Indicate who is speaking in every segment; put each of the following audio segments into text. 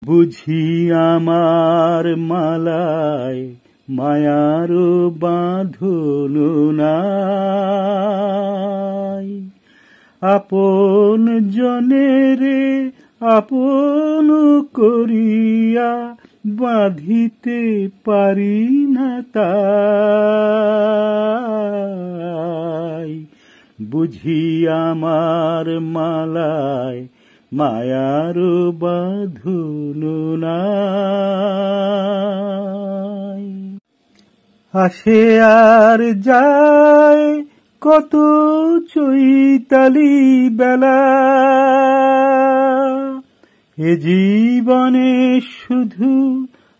Speaker 1: বুঝি আমার মালায় মায়ার বাঁধন নাই, আপন জনেরে আপন করিয়া বাঁধিতে পারি না তাই। বুঝি আমার মালায় মায়ার বাঁধন নাই। আসে আর যায় কত চৈতালি বেলা, এ জীবনে শুধু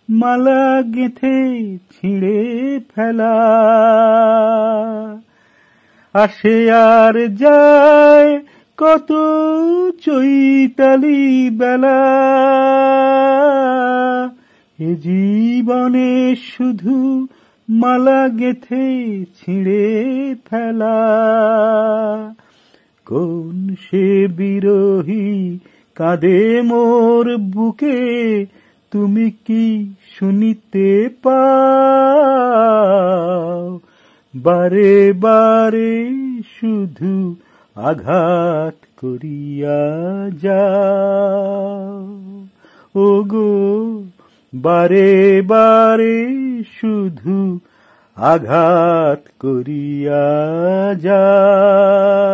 Speaker 1: মালা গেঁথে ছিঁড়ে ফেলা। আসে আর যায় কত চৈতালি বেলা, এ জীবনে শুধু মালা গেঁথে ছিঁড়ে ফেলা। কোন সে বিরহী কাঁদে মোর বুকে, তুমি কি শুনিতে পাও? বারে বারে শুধু আঘাত করিয়া যাও। ওগো বারে বারে শুধু আঘাত করিয়া যাও।